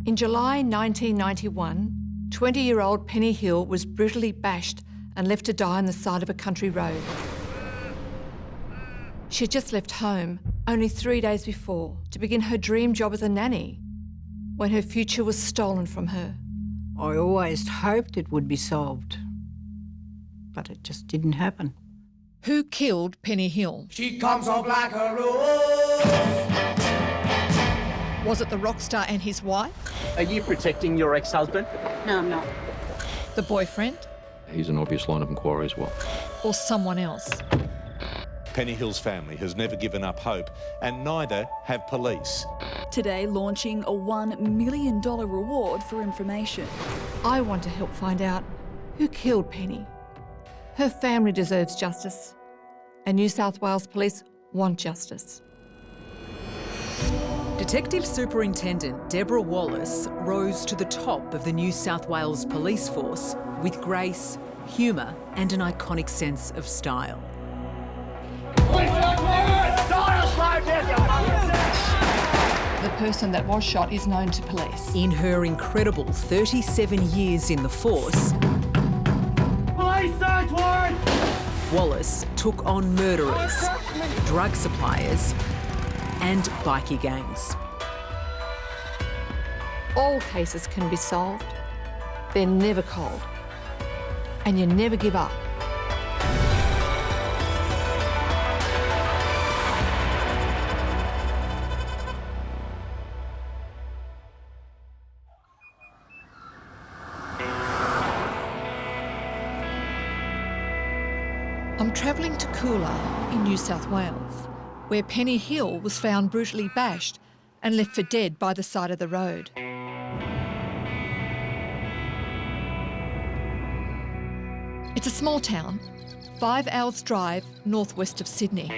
In July 1991, 20-year-old Penny Hill was brutally bashed and left to die on the side of a country road. She had just left home only 3 days before to begin her dream job as a nanny when her future was stolen from her. I always hoped it would be solved, but it just didn't happen. Who killed Penny Hill? She comes up like a rose. Was it the rock star and his wife? Are you protecting your ex-husband? No, I'm not. The boyfriend? He's an obvious line of inquiry as well. Or someone else? Penny Hill's family has never given up hope, and neither have police. Today launching a $1 million reward for information. I want to help find out who killed Penny. Her family deserves justice, and New South Wales Police want justice. Detective Superintendent Deborah Wallace rose to the top of the New South Wales Police Force with grace, humour and an iconic sense of style. The person that was shot is known to police. In her incredible 37 years in the force, Wallace took on murderers, drug suppliers and bikie gangs. All cases can be solved. They're never cold. And you never give up. I'm travelling to Coolah in New South Wales, where Penny Hill was found brutally bashed and left for dead by the side of the road. It's a small town, 5 hours drive northwest of Sydney.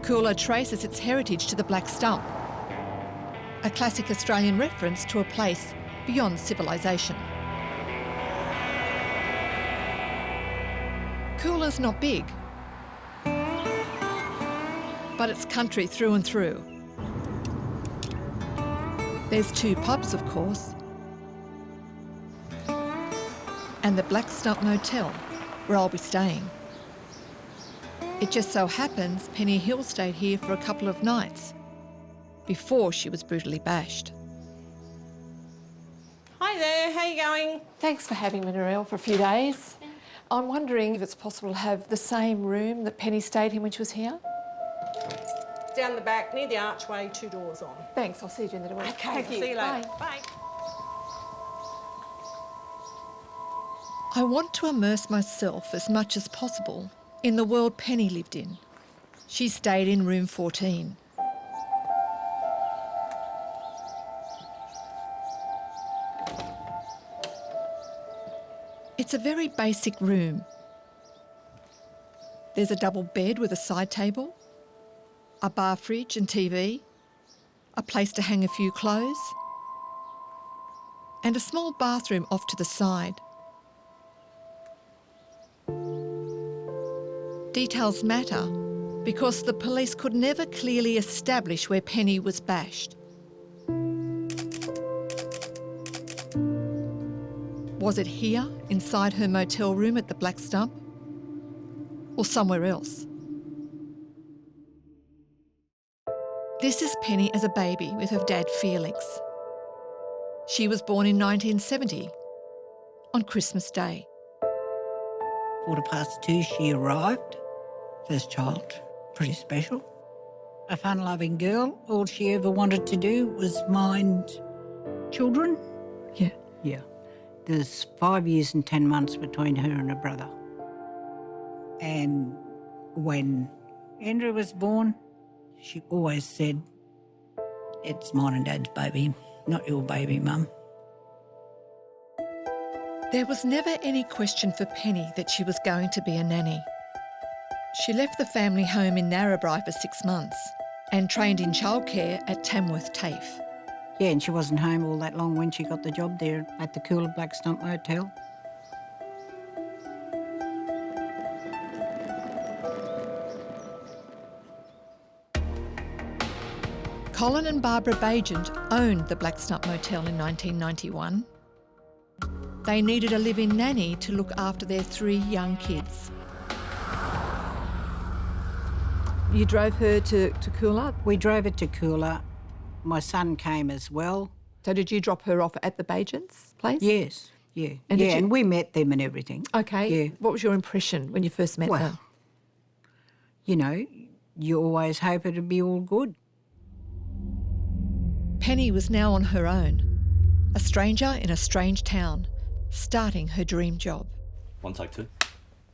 Coolah traces its heritage to the Black Stump, a classic Australian reference to a place beyond civilisation. Coolah's not big, but it's country through and through. There's 2 pubs, of course, and the Black Stump Motel, where I'll be staying. It just so happens Penny Hill stayed here for a couple of nights before she was brutally bashed. Hi there, how are you going? Thanks for having me, Narelle, for a few days. I'm wondering if it's possible to have the same room that Penny stayed in when she was here? Down the back, near the archway, 2 doors on. Thanks, I'll see you during the day. Okay, Thank you. see you later. Bye. Bye. I want to immerse myself as much as possible in the world Penny lived in. She stayed in room 14. It's a very basic room. There's a double bed with a side table, a bar fridge and TV, a place to hang a few clothes, and a small bathroom off to the side. Details matter because the police could never clearly establish where Penny was bashed. Was it here, inside her motel room at the Black Stump? Or somewhere else? This is Penny as a baby with her dad Felix. She was born in 1970, on Christmas Day. 2:15, she arrived. First child, pretty special. A fun-loving girl. All she ever wanted to do was mind children. Yeah. Yeah. There's 5 years and 10 months between her and her brother. And when Andrew was born, she always said, "It's mine and Dad's baby, not your baby, Mum." There was never any question for Penny that she was going to be a nanny. She left the family home in Narrabri for 6 months and trained in childcare at Tamworth TAFE. Yeah, and she wasn't home all that long when she got the job there at the Coolah Black Stump Motel. Colin and Barbara Bagent owned the Black Stump Motel in 1991. They needed a live-in nanny to look after their 3 young kids. You drove her to Coolah? We drove her to Coolah. My son came as well. So did you drop her off at the Bagents' place? Yes, yeah. And did you- and we met them and everything. Okay. Yeah. What was your impression when you first met Well, her? you know, you always hope it'd be all good. Penny was now on her own, a stranger in a strange town, starting her dream job. 1 take 2.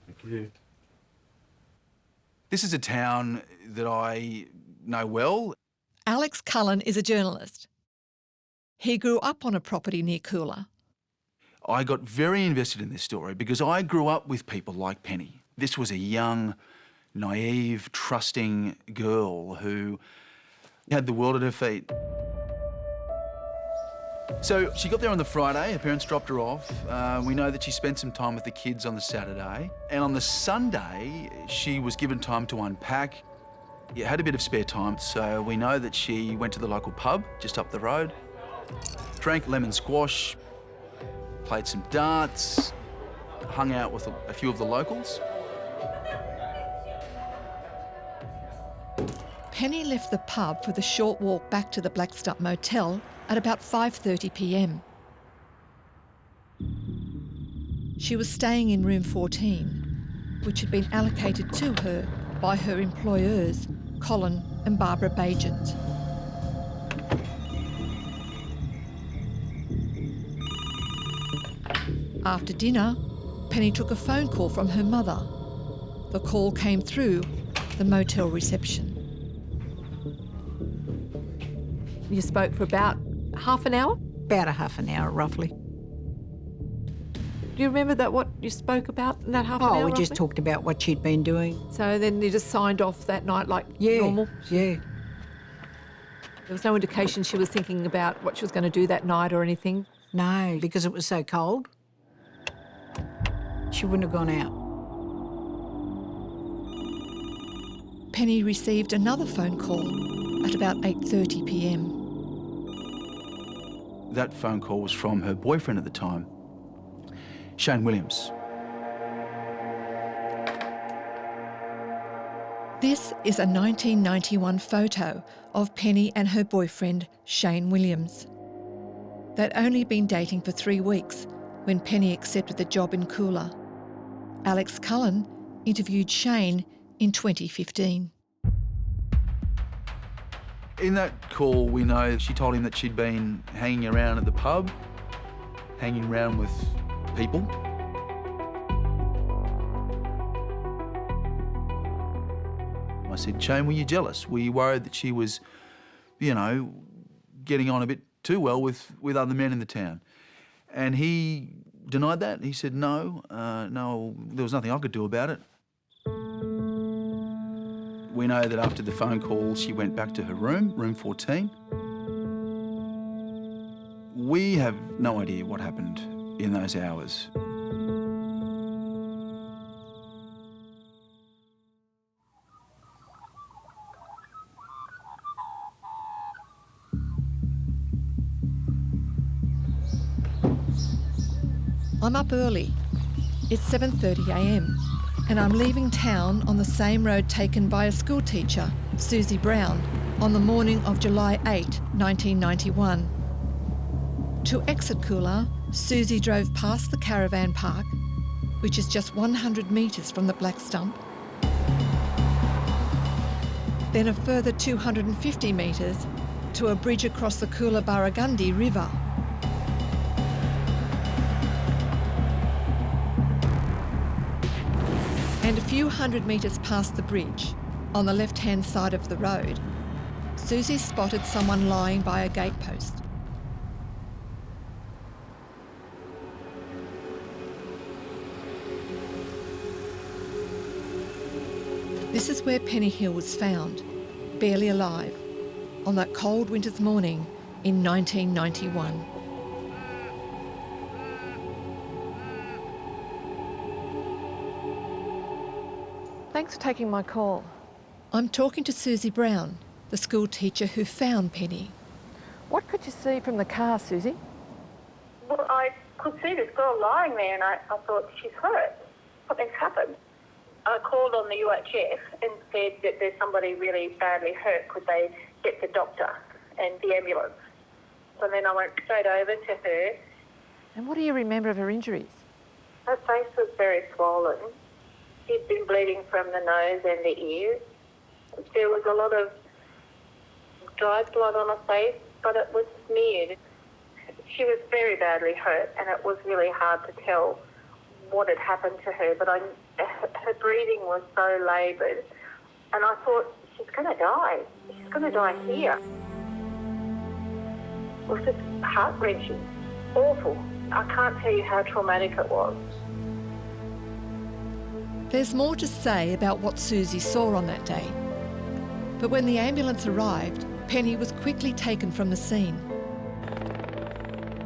Thank you. This is a town that I know well. Alex Cullen is a journalist. He grew up on a property near Coolah. I got very invested in this story because I grew up with people like Penny. This was a young, naive, trusting girl who had the world at her feet. So she got there on the Friday, her parents dropped her off. We know that she spent some time with the kids on the Saturday. And on the Sunday, she was given time to unpack. Yeah, had a bit of spare time, so we know that she went to the local pub just up the road, drank lemon squash, played some darts, hung out with a few of the locals. Penny left the pub for the short walk back to the Black Stump Motel at about 5:30 p.m. She was staying in room 14, which had been allocated to her by her employers, Colin and Barbara Bagent. After dinner, Penny took a phone call from her mother. The call came through the motel reception. You spoke for about half an hour? About a half an hour, roughly. Do you remember what you spoke about in that half an hour? Oh, we just roughly? talked about what she'd been doing. So then you just signed off that night like Yeah, normal? yeah. There was no indication she was thinking about what she was going to do that night or anything? No, because it was so cold. She wouldn't have gone out. Penny received another phone call at about 8:30 p.m. That phone call was from her boyfriend at the time, Shane Williams. This is a 1991 photo of Penny and her boyfriend, Shane Williams. They'd only been dating for 3 weeks when Penny accepted the job in Coolah. Alex Cullen interviewed Shane in 2015. In that call, we know she told him that she'd been hanging around at the pub, hanging around with people. I said, Shane, were you jealous? Were you worried that she was, you know, getting on a bit too well with other men in the town? And he denied that. He said, no, there was nothing I could do about it. We know that after the phone call, she went back to her room, room 14. We have no idea what happened in those hours. I'm up early. It's 7:30 a.m. and I'm leaving town on the same road taken by a schoolteacher, Susie Brown, on the morning of July 8, 1991. To exit Coolah, Susie drove past the caravan park, which is just 100 metres from the Black Stump, then a further 250 metres to a bridge across the Coolah-Barragundi River. And a few hundred metres past the bridge, on the left-hand side of the road, Susie spotted someone lying by a gatepost. This is where Penny Hill was found, barely alive, on that cold winter's morning in 1991. Thanks for taking my call. I'm talking to Susie Brown, the the school teacher who found Penny. What could you see from the car, Susie? Well, I could see this girl lying there and I thought, she's hurt. Something's happened. I called on the UHF and said that there's somebody really badly hurt. Could they get the doctor and the ambulance? So then I went straight over to her. And what do you remember of her injuries? Her face was very swollen. She'd been bleeding from the nose and the ears. There was a lot of dried blood on her face, but it was smeared. She was very badly hurt, and it was really hard to tell what had happened to her, but her breathing was so laboured, and I thought, she's going to die. She's going to die here. It was just heart-wrenching, awful. I can't tell you how traumatic it was. There's more to say about what Susie saw on that day. But when the ambulance arrived, Penny was quickly taken from the scene.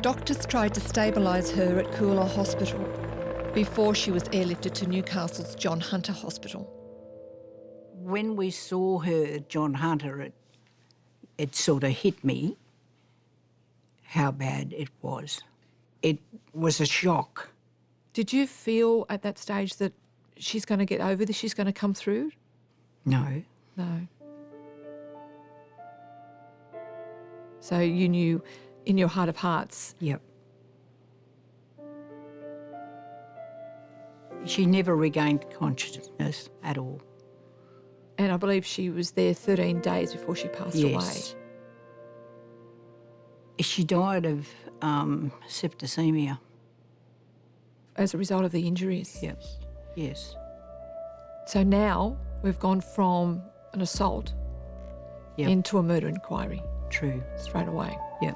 Doctors tried to stabilise her at Coolah Hospital before she was airlifted to Newcastle's John Hunter Hospital. When we saw her at John Hunter, it sort of hit me how bad it was. It was a shock. Did you feel at that stage that she's going to get over this, she's going to come through? No. No. So you knew in your heart of hearts? Yep. She never regained consciousness at all. And I believe she was there 13 days before she passed away. She died of septicemia. As a result of the injuries? Yes. Yes. So now we've gone from an assault into a murder inquiry. True. Straight away. Yep.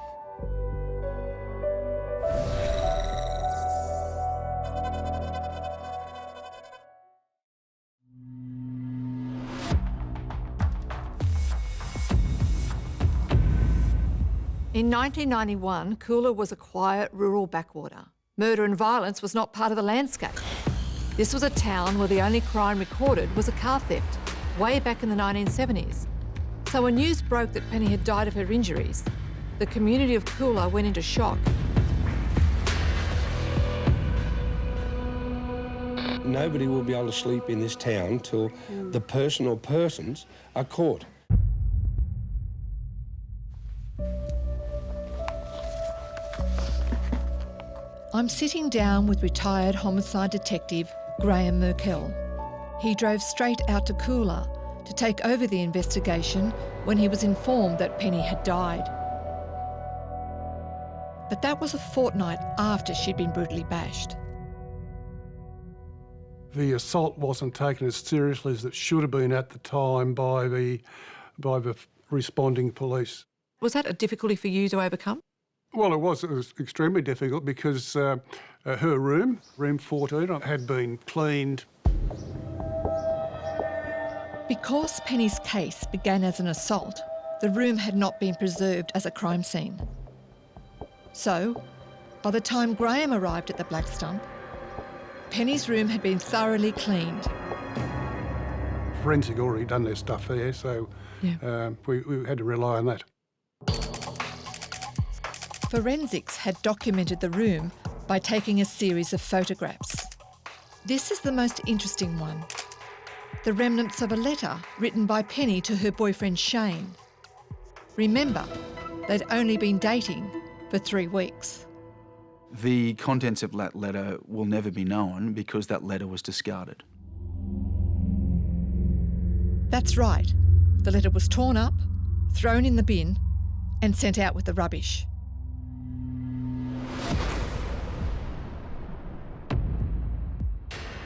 In 1991, Coolah was a quiet rural backwater. Murder and violence was not part of the landscape. This was a town where the only crime recorded was a car theft, way back in the 1970s. So when news broke that Penny had died of her injuries, the community of Coolah went into shock. Nobody will be able to sleep in this town till the person or persons are caught. I'm sitting down with retired homicide detective Graham Merkel. He drove straight out to Coolah to take over the investigation when he was informed that Penny had died. But that was a fortnight after she'd been brutally bashed. The assault wasn't taken as seriously as it should have been at the time by the responding police. Was that a difficulty for you to overcome? Well, it was extremely difficult because her room 14, had been cleaned. Because Penny's case began as an assault, the room had not been preserved as a crime scene. So, by the time Graham arrived at the Black Stump, Penny's room had been thoroughly cleaned. Forensic already done their stuff there, so we had to rely on that. Forensics had documented the room by taking a series of photographs. This is the most interesting one. The remnants of a letter written by Penny to her boyfriend Shane. Remember, they'd only been dating for 3 weeks. The contents of that letter will never be known because that letter was discarded. That's right. The letter was torn up, thrown in the bin, and sent out with the rubbish.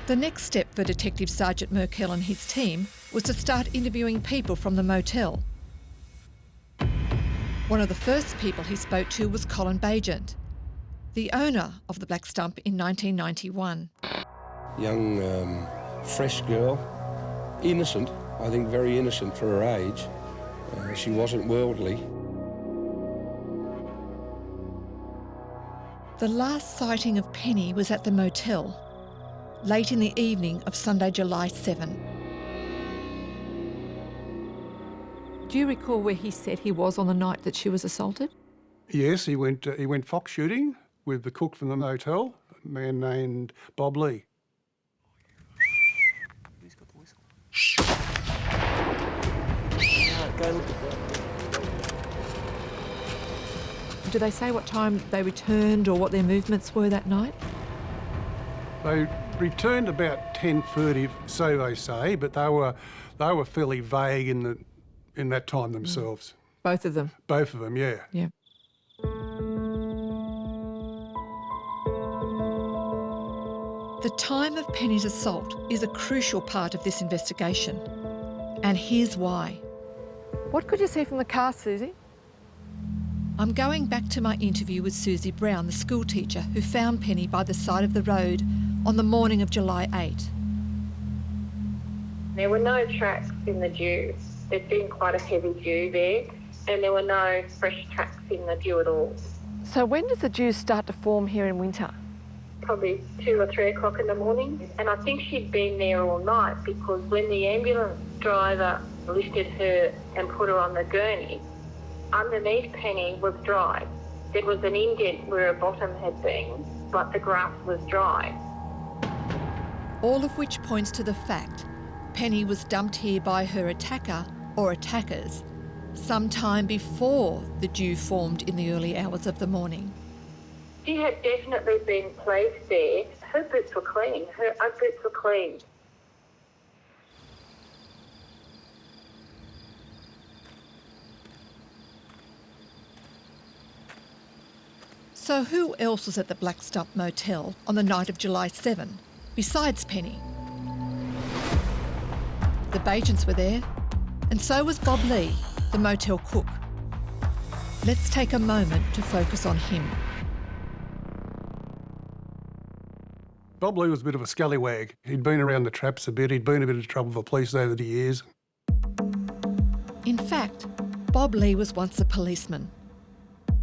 The next step for Detective Sergeant Merkel and his team was to start interviewing people from the motel. One of the first people he spoke to was Colin Bagent, the owner of the Black Stump in 1991. Young, fresh girl, innocent, I think very innocent for her age. She wasn't worldly. The last sighting of Penny was at the motel, late in the evening of Sunday, July 7. Do Do you recall where he said he was on the night that she was assaulted? Yes, he went fox shooting with the cook from the motel, a man named Bob Lee. Who's got the whistle? Go look at that. Do they say what time they returned or what their movements were that night? They returned about 10:30, so they say, but they were fairly vague in that time themselves. Both of them? Both of them, yeah. Yeah. The time of Penny's assault is a crucial part of this investigation. And here's why. What could you see from the car, Susie? I'm going back to my interview with Susie Brown, the school teacher who found Penny by the side of the road on the morning of July 8. There were no tracks in the dew. There'd been quite a heavy dew there, and there were no fresh tracks in the dew at all. So when does the dew start to form here in winter? Probably 2 or 3 o'clock in the morning. And I think she'd been there all night because when the ambulance driver lifted her and put her on the gurney, underneath Penny was dry. There was an indent where her bottom had been, but the grass was dry. All of which points to the fact Penny was dumped here by her attacker or attackers sometime before the dew formed in the early hours of the morning. She had definitely been placed there. Her boots were clean. Her boots were clean. So who else was at the Black Stump Motel on the night of July 7, besides Penny? The Bajents were there, and so was Bob Lee, the motel cook. Let's take a moment to focus on him. Bob Lee was a bit of a scallywag. He'd been around the traps a bit. He'd been in a bit of trouble for police over the years. In fact, Bob Lee was once a policeman.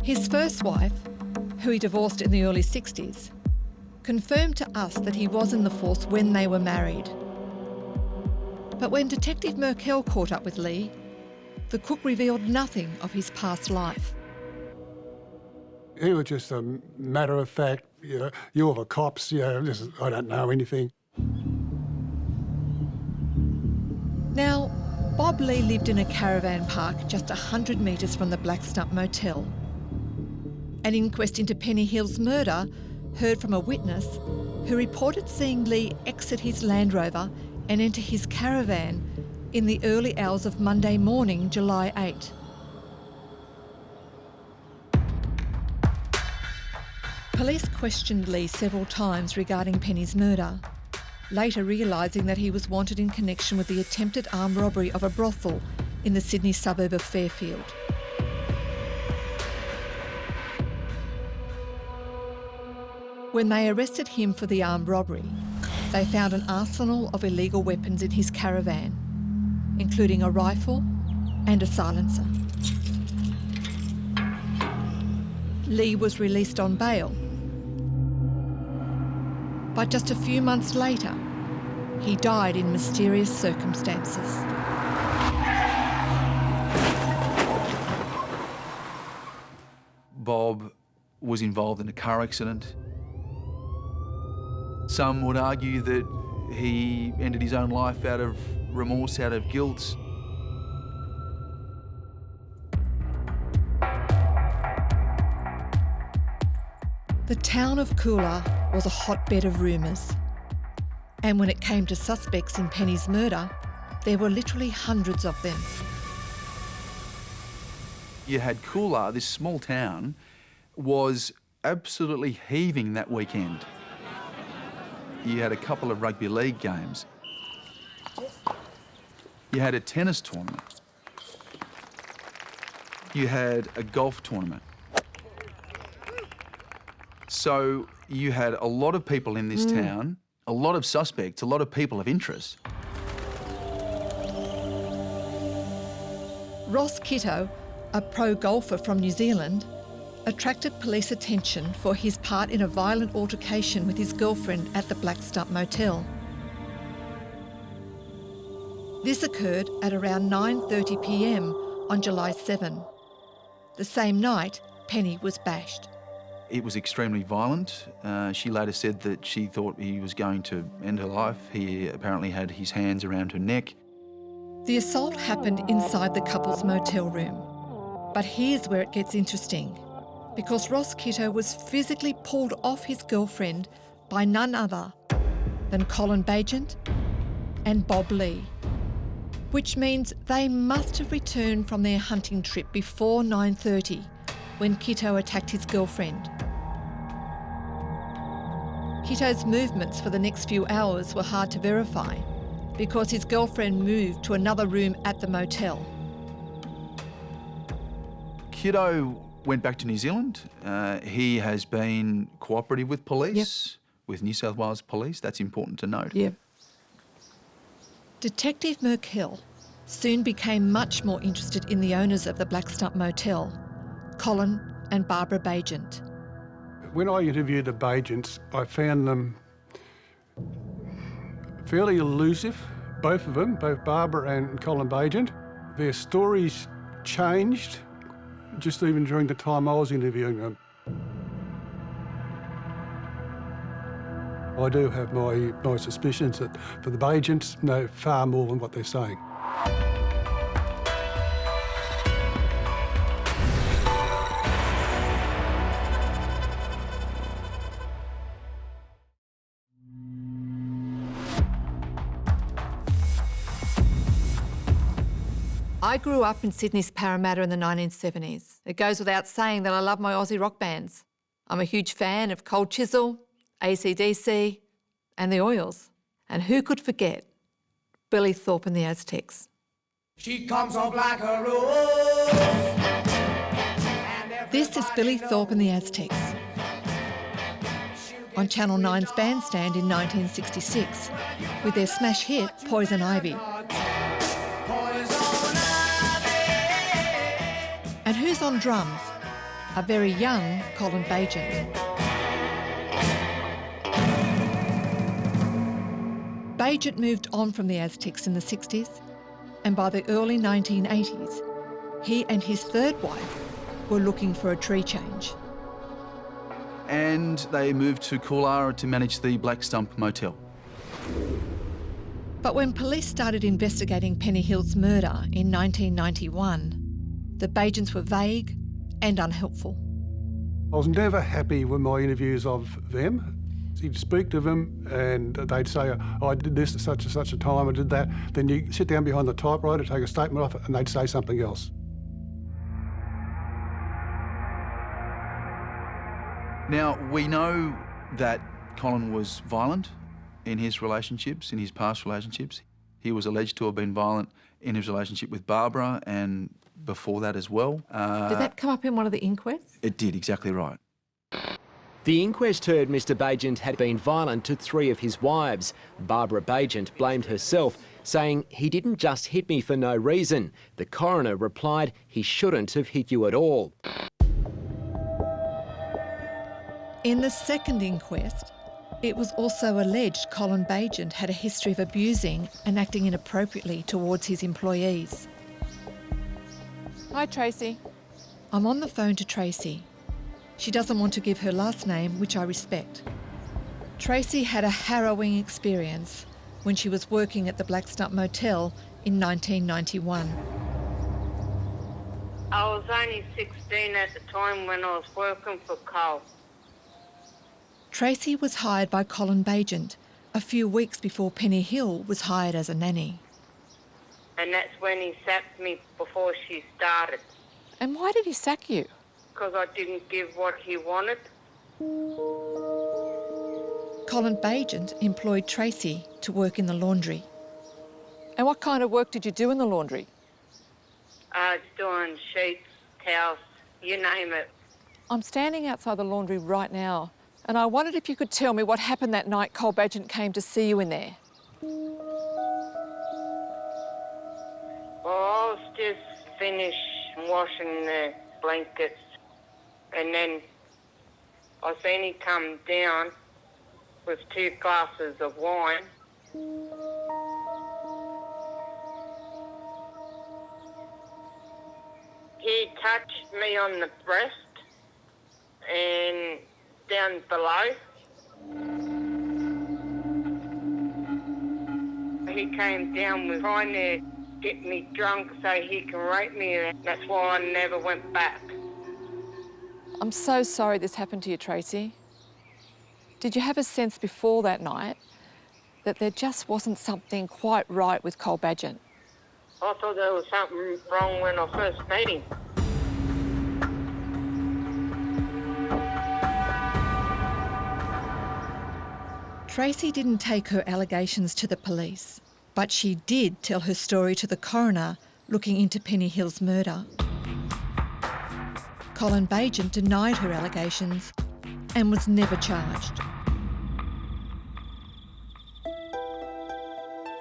His first wife, who he divorced in the early 60s, confirmed to us that he was in the force when they were married. But when Detective Merkel caught up with Lee, the cook revealed nothing of his past life. He was just a matter of fact, you're the cops, I don't know anything. Now, Bob Lee lived in a caravan park just 100 metres from the Black Stump Motel. An inquest into Penny Hill's murder heard from a witness who reported seeing Lee exit his Land Rover and enter his caravan in the early hours of Monday morning, July 8. Police questioned Lee several times regarding Penny's murder, later realising that he was wanted in connection with the attempted armed robbery of a brothel in the Sydney suburb of Fairfield. When they arrested him for the armed robbery, they found an arsenal of illegal weapons in his caravan, including a rifle and a silencer. Lee was released on bail, but just a few months later, he died in mysterious circumstances. Bob was involved in a car accident. Some would argue that he ended his own life out of remorse, out of guilt. The town of Coolah was a hotbed of rumours. And when it came to suspects in Penny's murder, there were literally hundreds of them. You had Coolah, this small town, was absolutely heaving that weekend. You had a couple of rugby league games. You had a tennis tournament. You had a golf tournament. So you had a lot of people in this town, a lot of suspects, a lot of people of interest. Ross Kitto, a pro golfer from New Zealand, attracted police attention for his part in a violent altercation with his girlfriend at the Black Stump Motel. This occurred at around 9:30 p.m. on July 7. The same night, Penny was bashed. It was extremely violent. She later said that she thought he was going to end her life. He apparently had his hands around her neck. The assault happened inside the couple's motel room. But here's where it gets interesting, because Ross Kitto was physically pulled off his girlfriend by none other than Colin Bagent and Bob Lee, which means they must have returned from their hunting trip before 9:30 when Kitto attacked his girlfriend. Kitto's movements for the next few hours were hard to verify because his girlfriend moved to another room at the motel. Kitto went back to New Zealand. He has been cooperative with police, with New South Wales Police. That's important to note. Yep. Detective Merkel soon became much more interested in the owners of the Black Stump Motel, Colin and Barbara Bagent. When I interviewed the Bagents, I found them fairly elusive, both of them, both Barbara and Colin Bagent. Their stories changed just even during the time I was interviewing them. I do have my suspicions that for the Bagents know far more than what they're saying. I grew up in Sydney's Parramatta in the 1970s. It goes without saying that I love my Aussie rock bands. I'm a huge fan of Cold Chisel, AC/DC and the Oils. And who could forget Billy Thorpe and the Aztecs? She comes up like a rose. This is Billy Thorpe and the Aztecs. On Channel 9's Bandstand in 1966 with their smash hit Poison Ivy. And who's on drums? A very young Colin Bagent. Bagent moved on from the Aztecs in the 60s, and by the early 1980s, he and his third wife were looking for a tree change. And they moved to Coolara to manage the Black Stump Motel. But when police started investigating Penny Hill's murder in 1991, the Bagents were vague and unhelpful. I was never happy with my interviews of them. You'd speak to them and they'd say, oh, I did this at such and such a time, I did that. Then you sit down behind the typewriter, take a statement off it, and they'd say something else. Now, we know that Colin was violent in his relationships, in his past relationships. He was alleged to have been violent in his relationship with Barbara and before that as well. Did that come up in one of the inquests? It did, exactly right. The inquest heard Mr Bagent had been violent to 3 of his wives. Barbara Bagent blamed herself, saying, "He didn't just hit me for no reason." The coroner replied, "He shouldn't have hit you at all." In the second inquest, it was also alleged Colin Bagent had a history of abusing and acting inappropriately towards his employees. Hi, Tracy. I'm on the phone to Tracy. She doesn't want to give her last name, which I respect. Tracy had a harrowing experience when she was working at the Black Stump Motel in 1991. I was only 16 at the time when I was working for Cole. Tracy was hired by Colin Bagent a few weeks before Penny Hill was hired as a nanny. And that's when he sacked me before she started. And why did he sack you? Because I didn't give what he wanted. Colin Bagent employed Tracy to work in the laundry. And what kind of work did you do in the laundry? Doing sheets, towels, you name it. I'm standing outside the laundry right now, and I wondered if you could tell me what happened that night Colin Bagent came to see you in there. Well, I was just finished washing the blankets, and then I seen he come down with 2 glasses of wine. He touched me on the breast and down below. He came down with trying to get me drunk so he can rape me, and that's why I never went back. I'm so sorry this happened to you, Tracy. Did you have a sense before that night that there just wasn't something quite right with Cole Badgent? I thought there was something wrong when I first met him. Tracy didn't take her allegations to the police, but she did tell her story to the coroner looking into Penny Hill's murder. Colin Badgent denied her allegations and was never charged.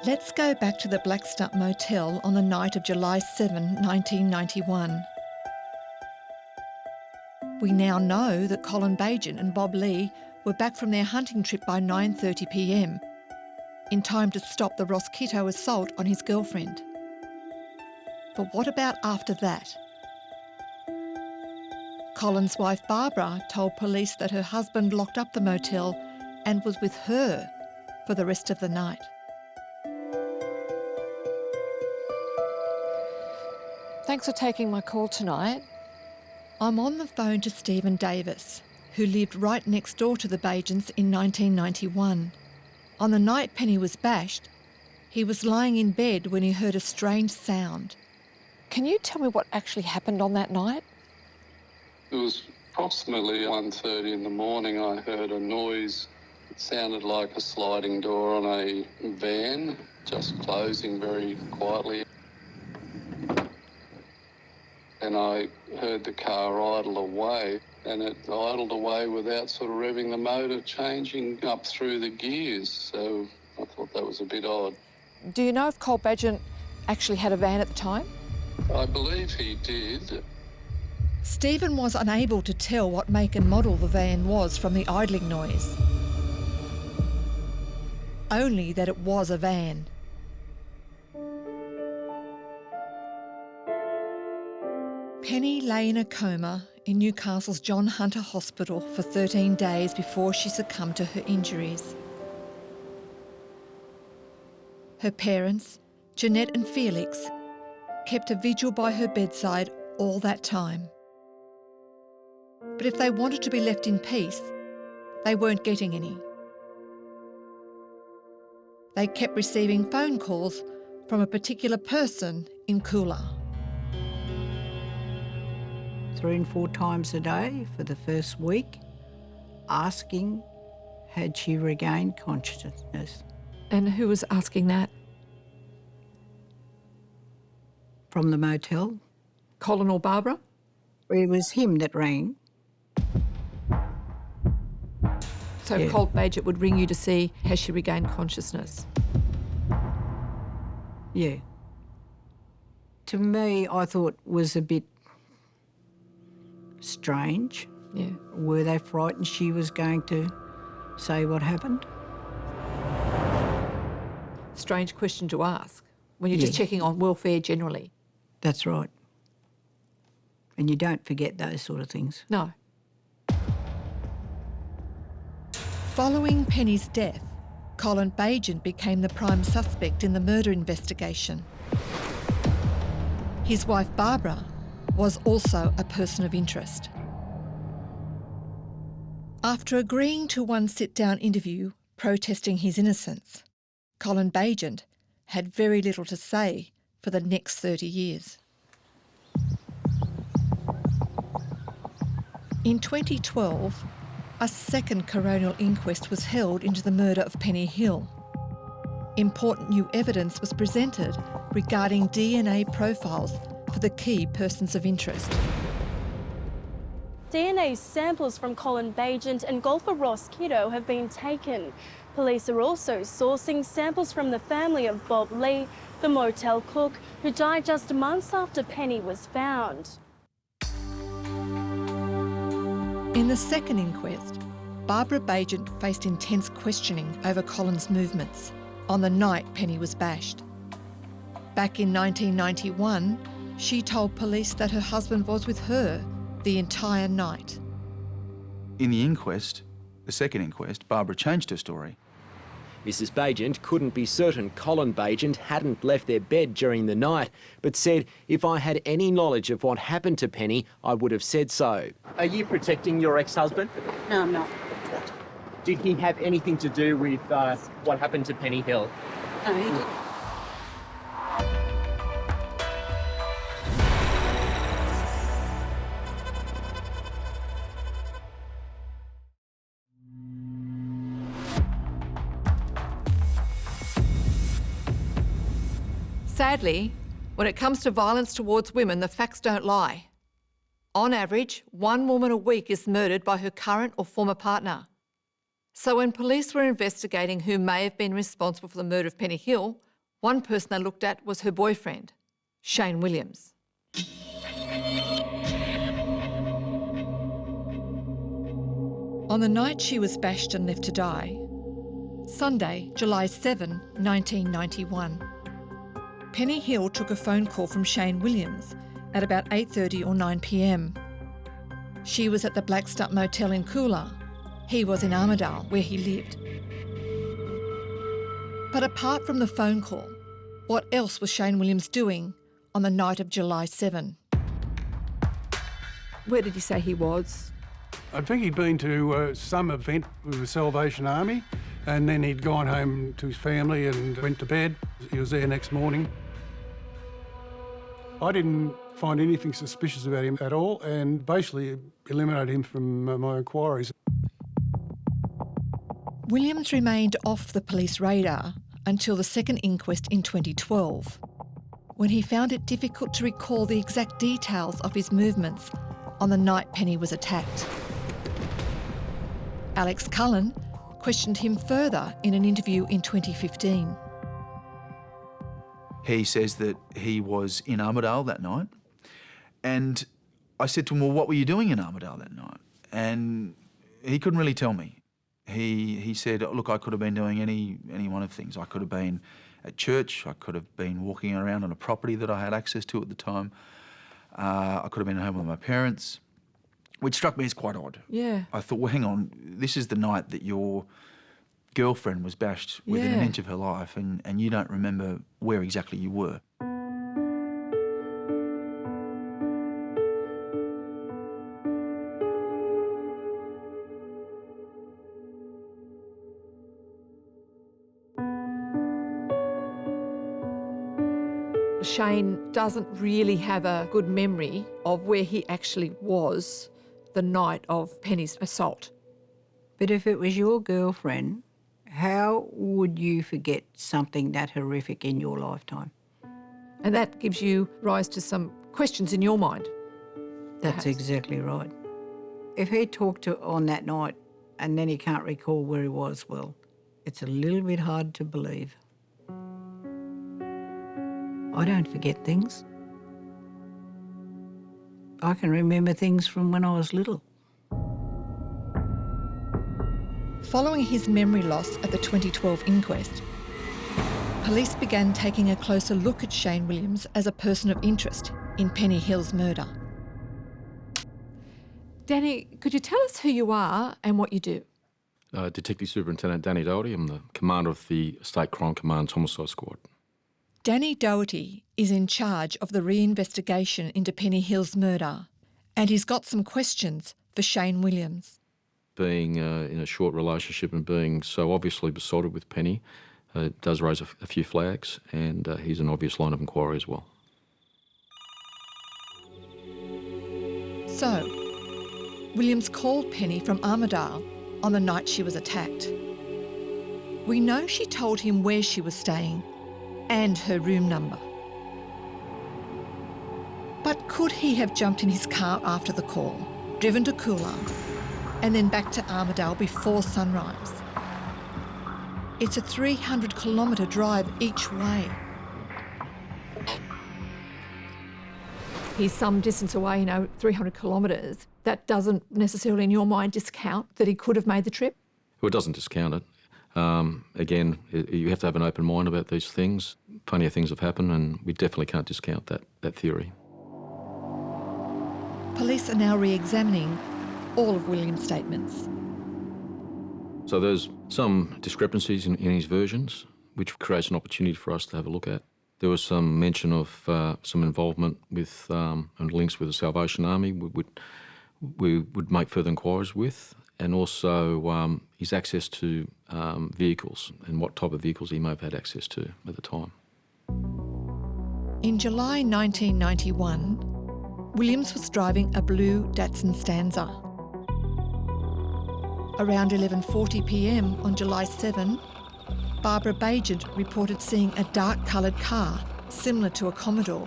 Let's go back to the Black Stump Motel on the night of July 7, 1991. We now know that Colin Badgent and Bob Lee were back from their hunting trip by 9:30 p.m, in time to stop the Ross Kitto assault on his girlfriend. But what about after that? Colin's wife Barbara told police that her husband locked up the motel and was with her for the rest of the night. Thanks for taking my call tonight. I'm on the phone to Stephen Davis, who lived right next door to the Badgents in 1991. On the night Penny was bashed, he was lying in bed when he heard a strange sound. Can you tell me what actually happened on that night? It was approximately 1:30 in the morning. I heard a noise. It sounded like a sliding door on a van, just closing very quietly. And I heard the car idle away, and it idled away without sort of revving the motor, changing up through the gears. So I thought that was a bit odd. Do you know if Cole Badgent actually had a van at the time? I believe he did. Stephen was unable to tell what make and model the van was from the idling noise. Only that it was a van. Penny lay in a coma in Newcastle's John Hunter Hospital for 13 days before she succumbed to her injuries. Her parents, Jeanette and Felix, kept a vigil by her bedside all that time. But if they wanted to be left in peace, they weren't getting any. They kept receiving phone calls from a particular person in Coolah. 3 and 4 times a day for the first week, asking had she regained consciousness. And who was asking that? From the motel. Colin or Barbara? It was him that rang. So Yeah. Cole Badgent would ring you to see has she regained consciousness? Yeah. To me, I thought was a bit strange. Yeah. Were they frightened she was going to say what happened? Strange question to ask when you're just checking on welfare generally. That's right. And you don't forget those sort of things. No. Following Penny's death, Colin Badgent became the prime suspect in the murder investigation. His wife Barbara was also a person of interest. After agreeing to one sit-down interview protesting his innocence, Colin Badgent had very little to say for the next 30 years. In 2012, a second coronial inquest was held into the murder of Penny Hill. Important new evidence was presented regarding DNA profiles for the key persons of interest. DNA samples from Colin Badgent and golfer Ross Kitto have been taken. Police are also sourcing samples from the family of Bob Lee, the motel cook, who died just months after Penny was found. In the second inquest, Barbara Badgent faced intense questioning over Colin's movements on the night Penny was bashed. Back in 1991, She told police that her husband was with her the entire night. In the inquest, the second inquest, Barbara changed her story. Mrs. Bagent couldn't be certain Colin Bagent hadn't left their bed during the night, but said, if I had any knowledge of what happened to Penny, I would have said so. Are you protecting your ex-husband? No, I'm not. Did he have anything to do with what happened to Penny Hill? No, he didn't. Sadly, when it comes to violence towards women, the facts don't lie. On average, 1 woman a week is murdered by her current or former partner. So when police were investigating who may have been responsible for the murder of Penny Hill, one person they looked at was her boyfriend, Shane Williams. On the night she was bashed and left to die, Sunday, July 7, 1991, Penny Hill took a phone call from Shane Williams at about 8:30 or 9 p.m. She was at the Black Stump Motel in Coolah. He was in Armidale, where he lived. But apart from the phone call, what else was Shane Williams doing on the night of July 7? Where did he say he was? I think he'd been to some event with the Salvation Army, and then he'd gone home to his family and went to bed. He was there next morning. I didn't find anything suspicious about him at all, and basically eliminated him from my inquiries. Williams remained off the police radar until the second inquest in 2012, when he found it difficult to recall the exact details of his movements on the night Penny was attacked. Alex Cullen questioned him further in an interview in 2015. He says that he was in Armidale that night, and I said to him, well, what were you doing in Armidale that night? And he couldn't really tell me. He said, look, I could have been doing any one of things. I could have been at church, I could have been walking around on a property that I had access to at the time. I could have been at home with my parents, which struck me as quite odd. Yeah. I thought, well, hang on, this is the night that your girlfriend was bashed within an inch of her life, and you don't remember where exactly you were. Shane doesn't really have a good memory of where he actually was the night of Penny's assault. But if it was your girlfriend, how would you forget something that horrific in your lifetime? And that gives you rise to some questions in your mind. That's exactly right. If he talked to on that night and then he can't recall where he was, well, it's a little bit hard to believe. I don't forget things. I can remember things from when I was little. Following his memory loss at the 2012 inquest, police began taking a closer look at Shane Williams as a person of interest in Penny Hill's murder. Danny, could you tell us who you are and what you do? Detective Superintendent Danny Doherty. I'm the commander of the State Crime Command's Homicide Squad. Danny Doherty is in charge of the reinvestigation into Penny Hill's murder, and he's got some questions for Shane Williams. Being in a short relationship and being so obviously besotted with Penny does raise a few flags, and he's an obvious line of inquiry as well. So, Williams called Penny from Armidale on the night she was attacked. We know she told him where she was staying and her room number. But could he have jumped in his car after the call, driven to Coolah, and then back to Armidale before sunrise? It's a 300-kilometre drive each way. He's some distance away, 300 kilometres. That doesn't necessarily, in your mind, discount that he could have made the trip? Well, it doesn't discount it. Again, you have to have an open mind about these things. Plenty of things have happened, and we definitely can't discount that theory. Police are now re-examining all of William's statements. So there's some discrepancies in his versions, which creates an opportunity for us to have a look at. There was some mention of some involvement with and links with the Salvation Army we would make further inquiries with, and also his access to vehicles and what type of vehicles he may have had access to at the time. In July 1991, Williams was driving a blue Datsun Stanza. Around 11:40 p.m. on July 7, Barbara Bagent reported seeing a dark-coloured car, similar to a Commodore,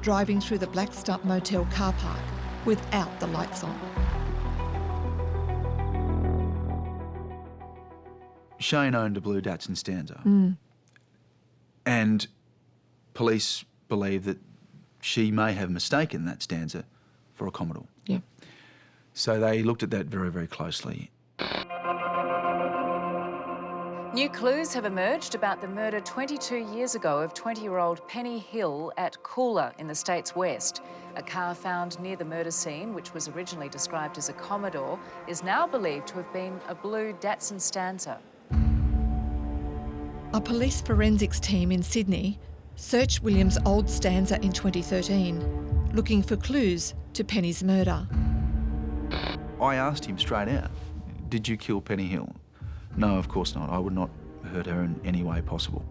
driving through the Black Stump Motel car park without the lights on. Shane owned a blue Datsun Stanza. And police believe that she may have mistaken that Stanza for a Commodore. Yeah. So they looked at that very, very closely. New clues have emerged about the murder 22 years ago of 20-year-old Penny Hill at Coolah in the state's west. A car found near the murder scene, which was originally described as a Commodore, is now believed to have been a blue Datsun Stanza. A police forensics team in Sydney searched William's old Stanza in 2013, looking for clues to Penny's murder. I asked him straight out, did you kill Penny Hill? No, of course not. I would not hurt her in any way possible.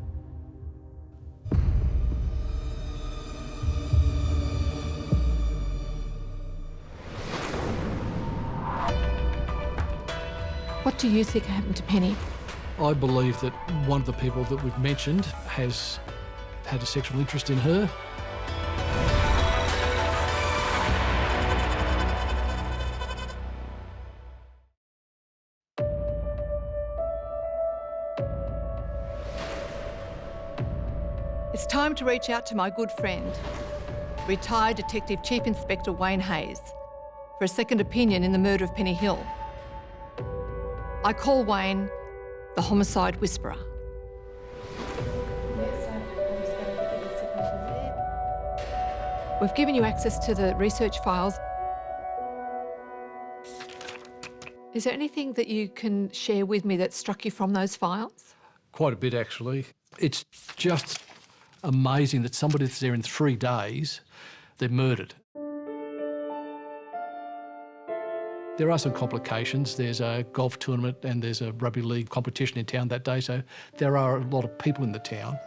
What do you think happened to Penny? I believe that one of the people that we've mentioned has had a sexual interest in her. It's time to reach out to my good friend, retired Detective Chief Inspector Wayne Hayes, for a second opinion in the murder of Penny Hill. I call Wayne the homicide whisperer. We've given you access to the research files. Is there anything that you can share with me that struck you from those files? Quite a bit, actually. It's just amazing that somebody that's there in 3 days, they're murdered. There are some complications. There's a golf tournament and there's a rugby league competition in town that day, so there are a lot of people in the town.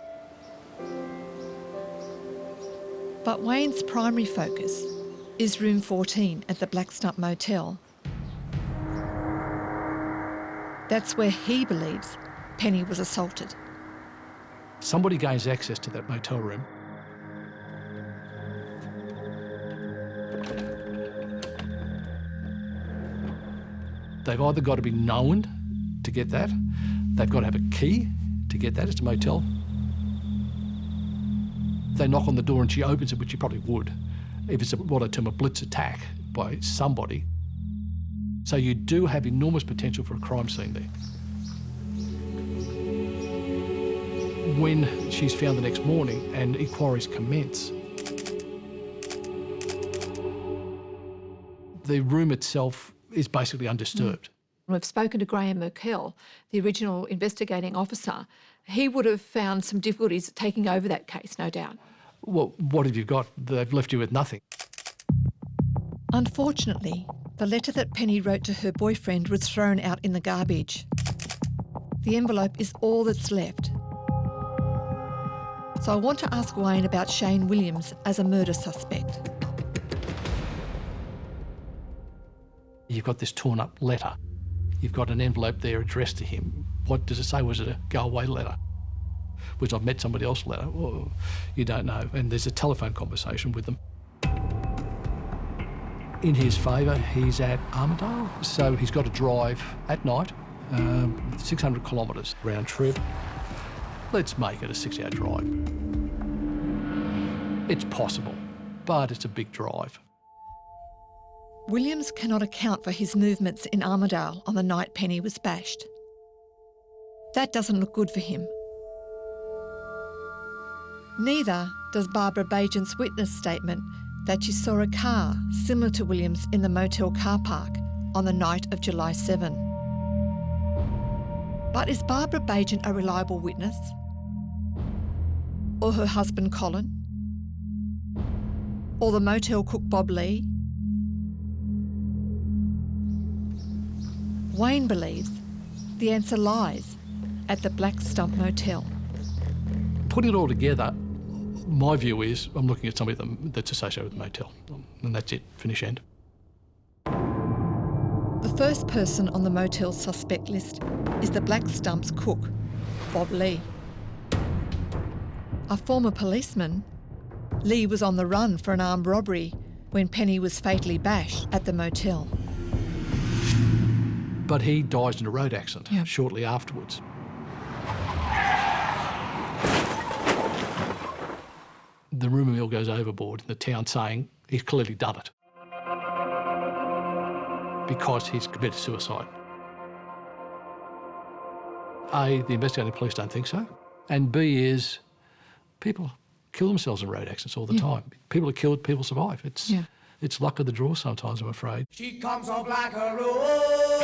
But Wayne's primary focus is room 14 at the Black Stump Motel. That's where he believes Penny was assaulted. Somebody gains access to that motel room. They've either got to be known to get that, they've got to have a key to get that, it's a motel. They knock on the door and she opens it, which she probably would, if it's what I term a blitz attack by somebody. So you do have enormous potential for a crime scene there. When she's found the next morning and inquiries commence, the room itself is basically undisturbed. We've spoken to Graham Merkel, the original investigating officer. He would have found some difficulties taking over that case, no doubt. Well, what have you got? They've left you with nothing. Unfortunately, the letter that Penny wrote to her boyfriend was thrown out in the garbage. The envelope is all that's left. So I want to ask Wayne about Shane Williams as a murder suspect. You've got this torn up letter. You've got an envelope there addressed to him. What does it say? Was it a go-away letter? Was I've met somebody else letter? Well, you don't know. And there's a telephone conversation with them. In his favour, he's at Armidale, so he's got to drive at night, 600 kilometres round trip. Let's make it a 6-hour drive. It's possible, but it's a big drive. Williams cannot account for his movements in Armidale on the night Penny was bashed. That doesn't look good for him. Neither does Barbara Bagent's witness statement that she saw a car similar to William's in the motel car park on the night of July 7. But is Barbara Bagent a reliable witness? Or her husband Colin? Or the motel cook Bob Lee? Wayne believes the answer lies at the Black Stump Motel. Putting it all together, my view is I'm looking at somebody that's associated with the motel, and that's it, finish end. The first person on the motel's suspect list is the Black Stump's cook, Bob Lee. A former policeman, Lee was on the run for an armed robbery when Penny was fatally bashed at the motel. But he dies in a road accident shortly afterwards. The rumour mill goes overboard in the town saying he's clearly done it because he's committed suicide. A, the investigating police don't think so, and B is people kill themselves in road accidents all the time. People are killed, people survive. It's luck of the draw sometimes, I'm afraid. She comes up like a rose.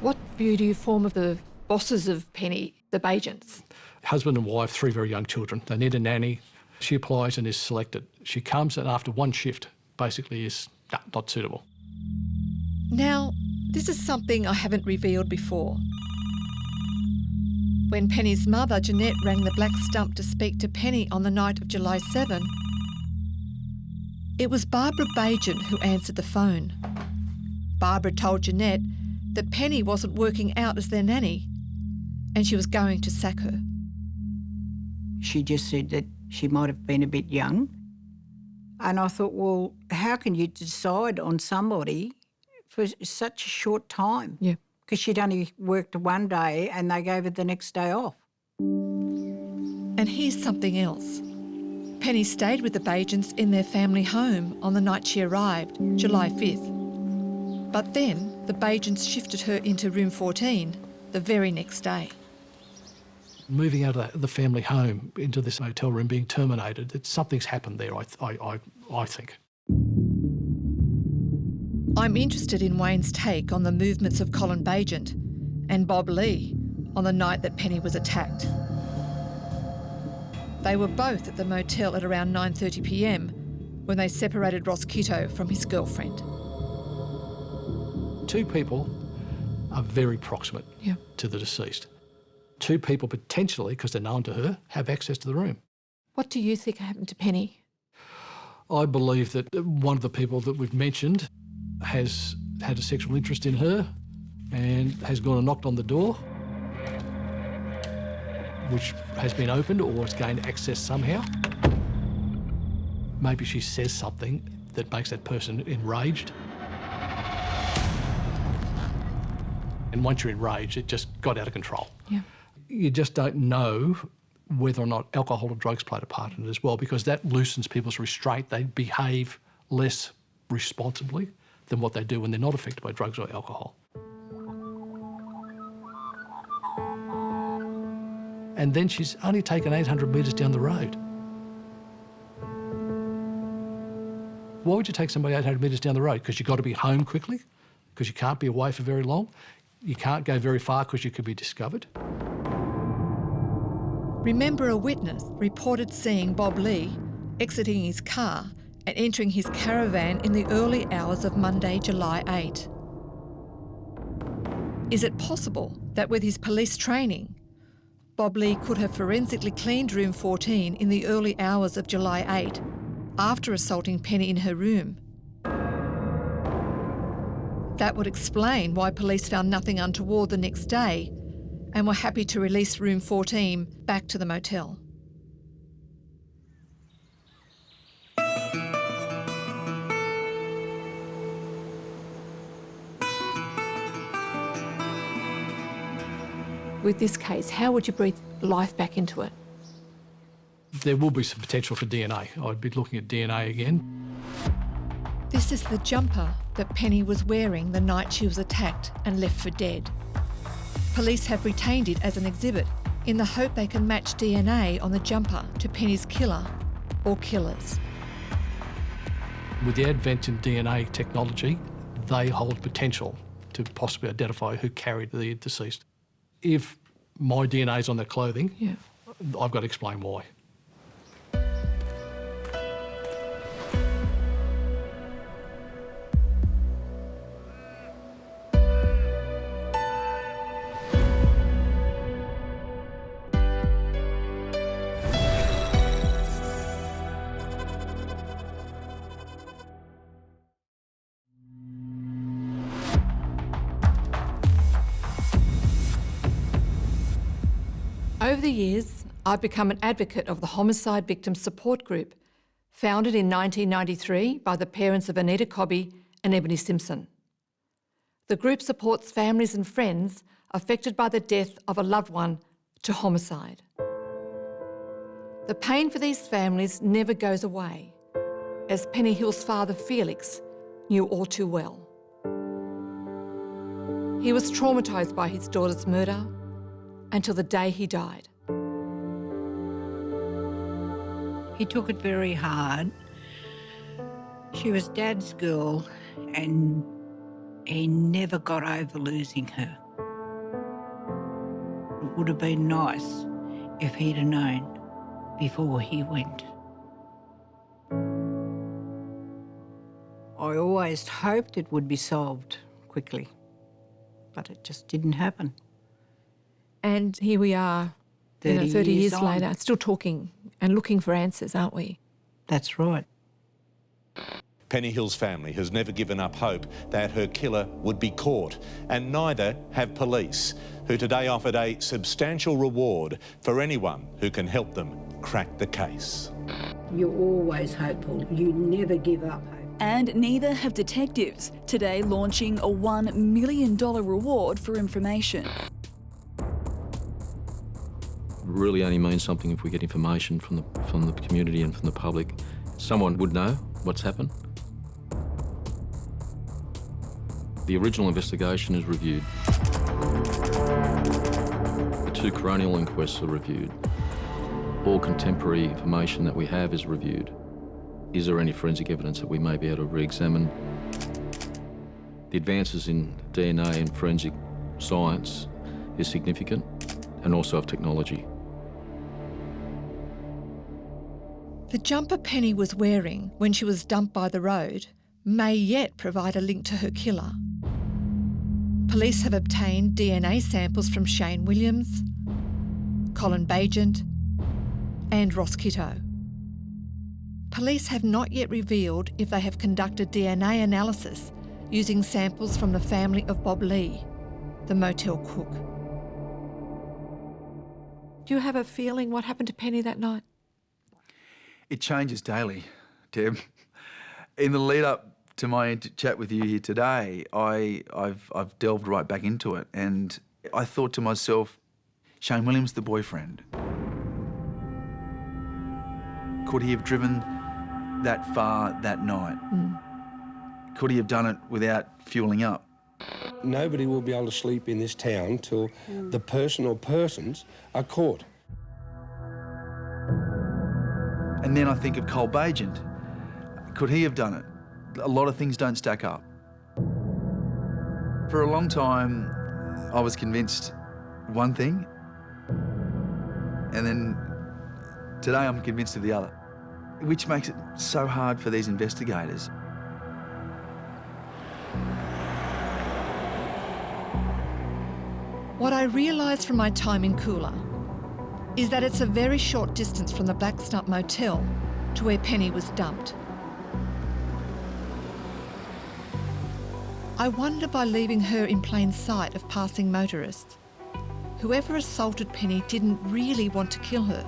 What view do you form of the bosses of Penny, the Bagents? Husband and wife, 3 very young children. They need a nanny. She applies and is selected. She comes and after one shift basically is not suitable. Now, this is something I haven't revealed before. When Penny's mother, Jeanette, rang the Black Stump to speak to Penny on the night of July 7, it was Barbara Bagent who answered the phone. Barbara told Jeanette that Penny wasn't working out as their nanny and she was going to sack her. She just said that she might have been a bit young. And I thought, well, how can you decide on somebody for such a short time? Yeah. Because she'd only worked one day and they gave her the next day off. And here's something else. Penny stayed with the Bagents in their family home on the night she arrived, July 5th. But then the Bagents shifted her into room 14 the very next day. Moving out of the family home into this hotel room, being terminated, something's happened there, I think. I'm interested in Wayne's take on the movements of Colin Bagent and Bob Lee on the night that Penny was attacked. They were both at the motel at around 9:30 p.m. when they separated Ross Kitto from his girlfriend. 2 people are very proximate to the deceased. 2 people potentially, because they're known to her, have access to the room. What do you think happened to Penny? I believe that one of the people that we've mentioned has had a sexual interest in her and has gone and knocked on the door, which has been opened or has gained access somehow. Maybe she says something that makes that person enraged. And once you're enraged, it just got out of control. Yeah. You just don't know whether or not alcohol or drugs played a part in it as well, because that loosens people's restraint. They behave less responsibly than what they do when they're not affected by drugs or alcohol. And then she's only taken 800 metres down the road. Why would you take somebody 800 metres down the road? Because you've got to be home quickly? Because you can't be away for very long? You can't go very far because you could be discovered? Remember, a witness reported seeing Bob Lee exiting his car and entering his caravan in the early hours of Monday, July 8. Is it possible that with his police training, Bob Lee could have forensically cleaned room 14 in the early hours of July 8 after assaulting Penny in her room? That would explain why police found nothing untoward the next day and were happy to release room 14 back to the motel. With this case, how would you breathe life back into it? There will be some potential for DNA. I'd be looking at DNA again. This is the jumper that Penny was wearing the night she was attacked and left for dead. Police have retained it as an exhibit in the hope they can match DNA on the jumper to Penny's killer or killers. With the advent in DNA technology, they hold potential to possibly identify who carried the deceased. If my DNA's on their clothing, I've got to explain why. Over the years, I've become an advocate of the Homicide Victim Support Group, founded in 1993 by the parents of Anita Cobby and Ebony Simpson. The group supports families and friends affected by the death of a loved one to homicide. The pain for these families never goes away, as Penny Hill's father, Felix, knew all too well. He was traumatised by his daughter's murder until the day he died. He took it very hard. She was Dad's girl and he never got over losing her. It would have been nice if he'd have known before he went. I always hoped it would be solved quickly, but it just didn't happen. And here we are, 30 years on. later, still talking and looking for answers, aren't we? That's right. Penny Hill's family has never given up hope that her killer would be caught, and neither have police, who today offered a substantial reward for anyone who can help them crack the case. You're always hopeful. You never give up hope. And neither have detectives, today launching a $1 million reward for information. Really only means something if we get information from the community and from the public. Someone would know what's happened. The original investigation is reviewed. The 2 coronial inquests are reviewed. All contemporary information that we have is reviewed. Is there any forensic evidence that we may be able to re-examine? The advances in DNA and forensic science is significant, and also of technology. The jumper Penny was wearing when she was dumped by the road may yet provide a link to her killer. Police have obtained DNA samples from Shane Williams, Colin Bagent and Ross Kitto. Police have not yet revealed if they have conducted DNA analysis using samples from the family of Bob Lee, the motel cook. Do you have a feeling what happened to Penny that night? It changes daily, Deb. In the lead up to my chat with you here today, I've delved right back into it, and I thought to myself, Shane Williams, the boyfriend, could he have driven that far that night? Could he have done it without fueling up? Nobody will be able to sleep in this town till the person or persons are caught. And then I think of Cole Bagent. Could he have done it? A lot of things don't stack up. For a long time, I was convinced one thing, and then today I'm convinced of the other, which makes it so hard for these investigators. What I realised from my time in Coolah is that it's a very short distance from the Black Stump motel to where Penny was dumped. I wonder, by leaving her in plain sight of passing motorists, whoever assaulted Penny didn't really want to kill her.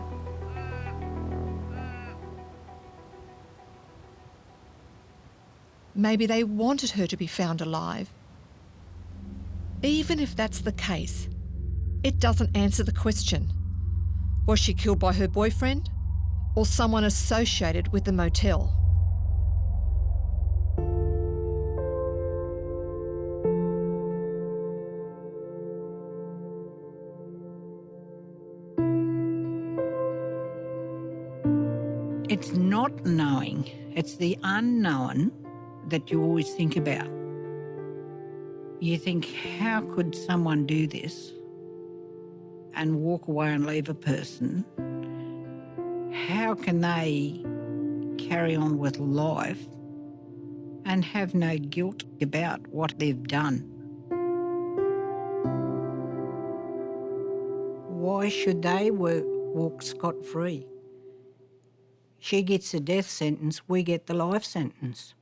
Maybe they wanted her to be found alive. Even if that's the case, it doesn't answer the question. Was she killed by her boyfriend or someone associated with the motel? It's not knowing, it's the unknown that you always think about. You think, how could someone do this and walk away and leave a person? How can they carry on with life and have no guilt about what they've done? Why should they walk scot-free? She gets a death sentence, we get the life sentence.